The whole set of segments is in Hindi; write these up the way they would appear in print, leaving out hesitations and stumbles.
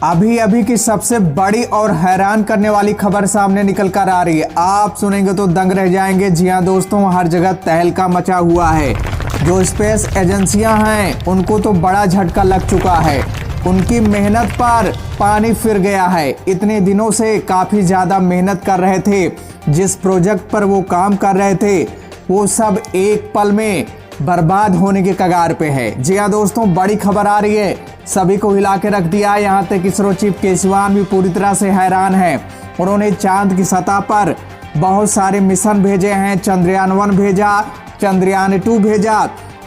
अभी अभी की सबसे बड़ी और हैरान करने वाली खबर सामने निकल कर आ रही है। आप सुनेंगे तो दंग रह जाएंगे। जी हाँ दोस्तों, हर जगह तहलका मचा हुआ है। जो स्पेस एजेंसियां हैं उनको तो बड़ा झटका लग चुका है। उनकी मेहनत पर पानी फिर गया है। इतने दिनों से काफ़ी ज़्यादा मेहनत कर रहे थे, जिस प्रोजेक्ट पर वो काम कर रहे थे वो सब एक पल में बर्बाद होने के कगार पे है। जी हाँ दोस्तों, बड़ी खबर आ रही है, सभी को हिला के रख दिया। यहाँ तक इसरो चीफ के सिवान भी पूरी तरह से हैरान है। उन्होंने चांद की सतह पर बहुत सारे मिशन भेजे हैं। चंद्रयान-1 भेजा, चंद्रयान-2 भेजा,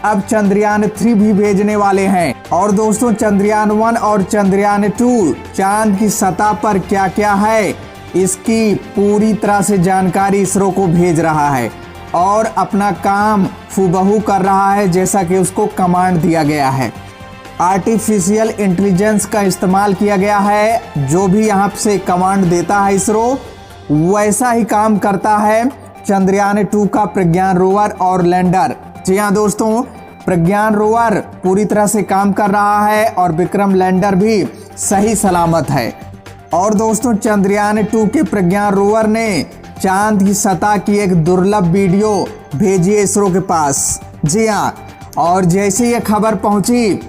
अब चंद्रयान-3 भी भेजने वाले हैं। और दोस्तों, चंद्रयान-1 और चंद्रयान-2 चांद की सतह पर क्या क्या है इसकी पूरी तरह से जानकारी इसरो को भेज रहा है और अपना काम हूबहू कर रहा है जैसा कि उसको कमांड दिया गया है। आर्टिफिशियल इंटेलिजेंस का इस्तेमाल किया गया है। जो भी यहाँ से कमांड देता है इसरो वैसा ही काम करता है चंद्रयान-2 का प्रज्ञान रोवर और लैंडर। जी हाँ दोस्तों, प्रज्ञान रोवर पूरी तरह से काम कर रहा है और विक्रम लैंडर भी सही सलामत है। और दोस्तों, चंद्रयान-2 के प्रज्ञान रोवर ने चांद की सतह की एक दुर्लभ वीडियो भेजी है इसरो के पास। जी हाँ, और जैसे ये खबर पहुंची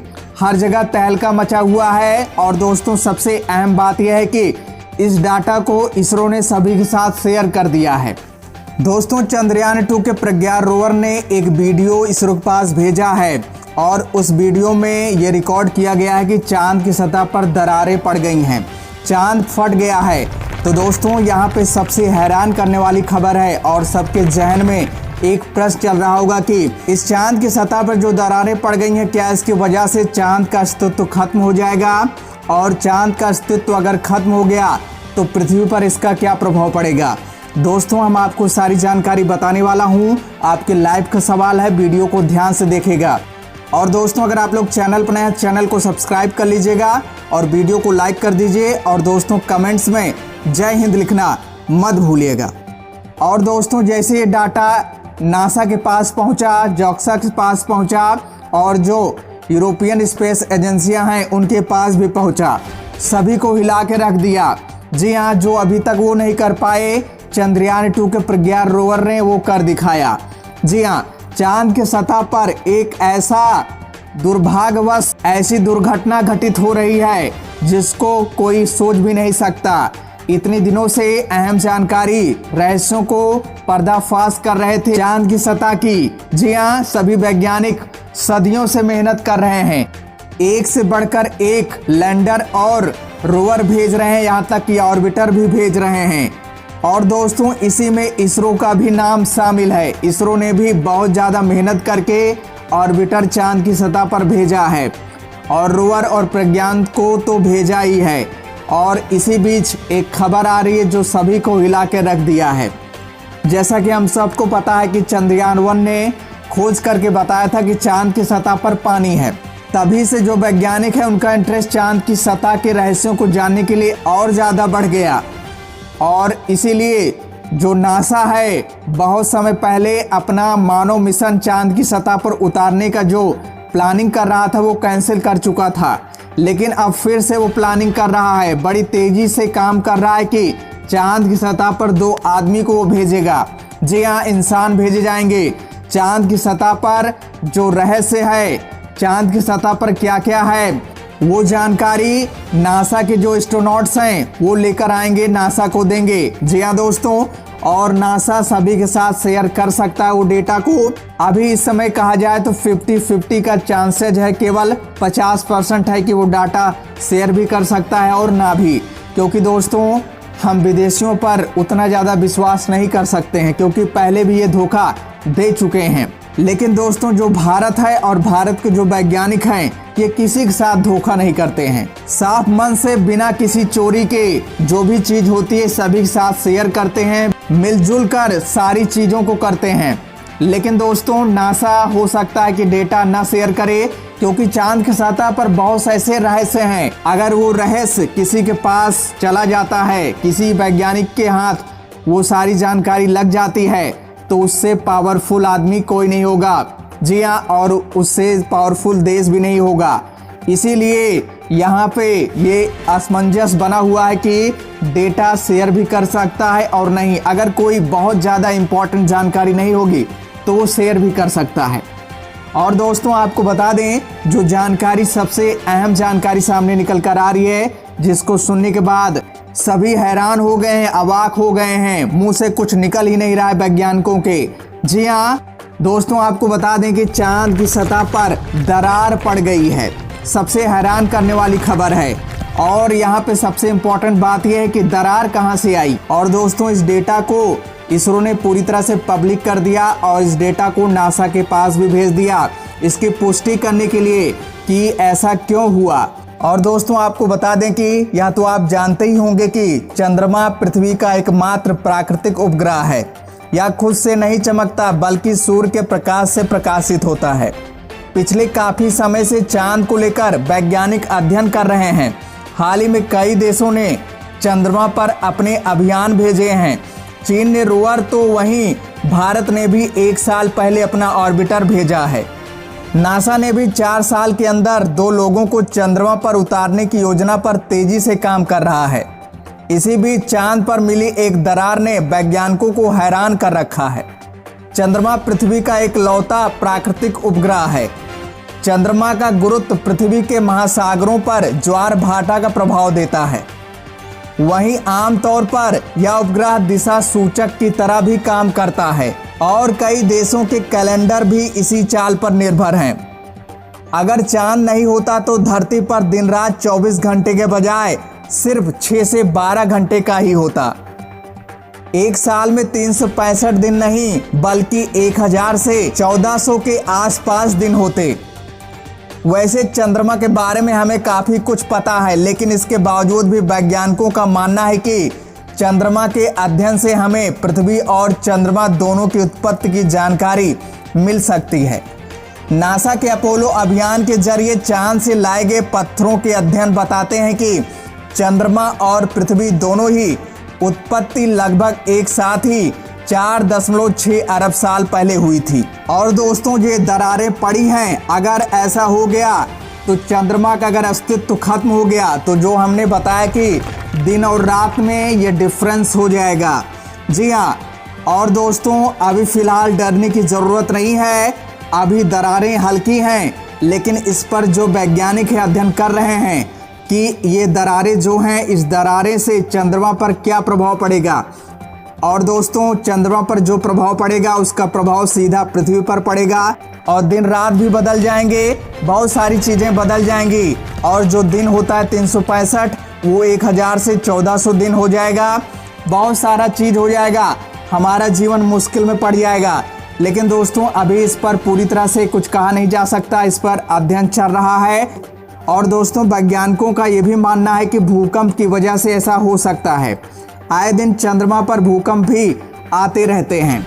हर जगह तहलका मचा हुआ है। और दोस्तों, सबसे अहम बात यह है कि इस डाटा को इसरो ने सभी के साथ शेयर कर दिया है। दोस्तों, चंद्रयान-2 के प्रज्ञान रोवर ने एक वीडियो इसरो के पास भेजा है और उस वीडियो में ये रिकॉर्ड किया गया है कि चांद की सतह पर दरारें पड़ गई हैं, चांद फट गया है। तो दोस्तों, यहाँ पे सबसे हैरान करने वाली खबर है और सबके जहन में एक प्रश्न चल रहा होगा कि इस चांद की सतह पर जो दरारें पड़ गई हैं, क्या इसकी वजह से चांद का अस्तित्व खत्म हो जाएगा? और चांद का अस्तित्व अगर खत्म हो गया तो पृथ्वी पर इसका क्या प्रभाव पड़ेगा? दोस्तों, हम आपको सारी जानकारी बताने वाला हूँ। आपके लाइव का सवाल है, वीडियो को ध्यान से देखिएगा। और दोस्तों, अगर आप लोग चैनल पर नए हैं, चैनल को सब्सक्राइब कर लीजिएगा और वीडियो को लाइक कर दीजिए। और दोस्तों, कमेंट्स में जय हिंद लिखना मत भूलिएगा। और दोस्तों, जैसे ये डाटा नासा के पास पहुंचा, जॉक्सा के पास पहुंचा और जो यूरोपियन स्पेस एजेंसियां हैं उनके पास भी पहुंचा, सभी को हिला के रख दिया। जी हाँ, जो अभी तक वो नहीं कर पाए चंद्रयान-2 के प्रज्ञान रोवर ने वो कर दिखाया। जी हाँ, चांद के सतह पर एक ऐसा दुर्भाग्यवश ऐसी दुर्घटना घटित हो रही है जिसको कोई सोच भी नहीं सकता। इतने दिनों से अहम जानकारी, रहस्यों को पर्दाफाश कर रहे थे चांद की सतह की। जी हाँ, सभी वैज्ञानिक सदियों से मेहनत कर रहे हैं, एक से बढ़कर एक लैंडर और रोवर भेज रहे हैं, यहाँ तक कि ऑर्बिटर भी भेज रहे हैं। और दोस्तों, इसी में इसरो का भी नाम शामिल है। इसरो ने भी बहुत ज़्यादा मेहनत करके ऑर्बिटर चांद की सतह पर भेजा है और रोवर और प्रज्ञान को तो भेजा ही है। और इसी बीच एक खबर आ रही है जो सभी को हिला के रख दिया है। जैसा कि हम सबको पता है कि चंद्रयान-1 ने खोज करके बताया था कि चांद की सतह पर पानी है। तभी से जो वैज्ञानिक है उनका इंटरेस्ट चांद की सतह के रहस्यों को जानने के लिए और ज़्यादा बढ़ गया। और इसीलिए जो नासा है बहुत समय पहले अपना मानव मिशन चांद की सतह पर उतारने का जो प्लानिंग कर रहा था वो कैंसिल कर चुका था। लेकिन अब फिर से वो प्लानिंग कर रहा है, बड़ी तेजी से काम कर रहा है कि चांद की सतह पर 2 आदमी को वो भेजेगा। जी हाँ, इंसान भेजे जाएंगे। चांद की सतह पर जो रहस्य है, चांद की सतह पर क्या क्या है, वो जानकारी नासा के जो एस्ट्रोनॉट्स हैं वो लेकर आएंगे, नासा को देंगे। जी हाँ दोस्तों, और नासा सभी के साथ शेयर कर सकता है वो डेटा को। अभी इस समय कहा जाए तो 50-50 का चांसेज है, केवल 50% है कि वो डाटा शेयर भी कर सकता है और ना भी। क्योंकि दोस्तों, हम विदेशियों पर उतना ज़्यादा विश्वास नहीं कर सकते हैं क्योंकि पहले भी ये धोखा दे चुके हैं। लेकिन दोस्तों, जो भारत है और भारत के जो वैज्ञानिक हैं ये किसी के साथ धोखा नहीं करते हैं। साफ मन से बिना किसी चोरी के जो भी चीज होती है सभी के साथ शेयर करते हैं, मिलजुल कर सारी चीजों को करते हैं। लेकिन दोस्तों, नासा हो सकता है कि डेटा ना शेयर करे क्योंकि चांद की सतह पर बहुत से ऐसे रहस्य हैं। अगर वो रहस्य किसी के पास चला जाता है, किसी वैज्ञानिक के हाथ वो सारी जानकारी लग जाती है तो उससे पावरफुल आदमी कोई नहीं होगा। जी हाँ, और उससे पावरफुल देश भी नहीं होगा। इसीलिए यहाँ पे ये असमंजस बना हुआ है कि डेटा शेयर भी कर सकता है और नहीं, अगर कोई बहुत ज़्यादा इम्पोर्टेंट जानकारी नहीं होगी तो वो शेयर भी कर सकता है। और दोस्तों आपको बता दें, जो जानकारी सबसे अहम जानकारी सामने निकल कर आ रही है, जिसको सुनने के बाद सभी हैरान हो गए हैं, अवाक हो गए हैं, मुंह से कुछ निकल ही नहीं रहा है वैज्ञानिकों के। जी हाँ दोस्तों, आपको बता दें कि चांद की सतह पर दरार पड़ गई है। सबसे हैरान करने वाली खबर है और यहाँ पे सबसे इम्पोर्टेंट बात यह है कि दरार कहाँ से आई। और दोस्तों इस डेटा को इसरो ने पूरी तरह से पब्लिक कर दिया और इस डेटा को नासा के पास भी भेज दिया, इसकी पुष्टि करने के लिए कि ऐसा क्यों हुआ। और दोस्तों आपको बता दें कि या तो आप जानते ही होंगे कि चंद्रमा पृथ्वी का एकमात्र प्राकृतिक उपग्रह है। यह खुद से नहीं चमकता बल्कि सूर्य के प्रकाश से प्रकाशित होता है। पिछले काफी समय से चांद को लेकर वैज्ञानिक अध्ययन कर रहे हैं। हाल ही में कई देशों ने चंद्रमा पर अपने अभियान भेजे हैं। चीन ने रोवर तो वहीं भारत ने भी 1 साल पहले अपना ऑर्बिटर भेजा है। नासा ने भी 4 साल के अंदर 2 लोगों को चंद्रमा पर उतारने की योजना पर तेजी से काम कर रहा है। इसी बीच चांद पर मिली एक दरार ने वैज्ञानिकों को हैरान कर रखा है। चंद्रमा पृथ्वी का एक लौता प्राकृतिक उपग्रह है। चंद्रमा का गुरुत्व पृथ्वी के महासागरों पर ज्वार भाटा का प्रभाव देता है। वहीं आमतौर पर यह उपग्रह दिशा सूचक की तरह भी काम करता है और कई देशों के कैलेंडर भी इसी चाल पर निर्भर हैं। अगर चांद नहीं होता तो धरती पर दिन रात 24 घंटे के बजाय सिर्फ 6 से 12 घंटे का ही होता। एक साल में 365 दिन नहीं बल्कि 1000 से 1400 के आसपास दिन होते। वैसे चंद्रमा के बारे में हमें काफी कुछ पता है, लेकिन इसके बावजूद भी वैज्ञानिकों का मानना है कि चंद्रमा के अध्ययन से हमें पृथ्वी और चंद्रमा दोनों की उत्पत्ति की जानकारी मिल सकती है। नासा के अपोलो अभियान के जरिए चांद से लाए गए पत्थरों के अध्ययन बताते हैं कि चंद्रमा और पृथ्वी दोनों ही उत्पत्ति लगभग एक साथ ही 4.6 अरब साल पहले हुई थी। और दोस्तों ये दरारें पड़ी हैं, अगर ऐसा हो गया तो चंद्रमा का अगर अस्तित्व खत्म हो गया तो जो हमने बताया कि दिन और रात में ये डिफरेंस हो जाएगा। जी हाँ, और दोस्तों अभी फिलहाल डरने की ज़रूरत नहीं है। अभी दरारें हल्की हैं, लेकिन इस पर जो वैज्ञानिक है अध्ययन कर रहे हैं कि ये दरारें जो हैं, इस दरारें से चंद्रमा पर क्या प्रभाव पड़ेगा। और दोस्तों चंद्रमा पर जो प्रभाव पड़ेगा उसका प्रभाव सीधा पृथ्वी पर पड़ेगा और दिन रात भी बदल जाएंगे, बहुत सारी चीज़ें बदल जाएंगी। और जो दिन होता है 365 वो 1000 से 1400 दिन हो जाएगा। बहुत सारा चीज़ हो जाएगा, हमारा जीवन मुश्किल में पड़ जाएगा। लेकिन दोस्तों अभी इस पर पूरी तरह से कुछ कहा नहीं जा सकता, इस पर अध्ययन चल रहा है। और दोस्तों वैज्ञानिकों का ये भी मानना है कि भूकंप की वजह से ऐसा हो सकता है। आए दिन चंद्रमा पर भूकंप भी आते रहते हैं।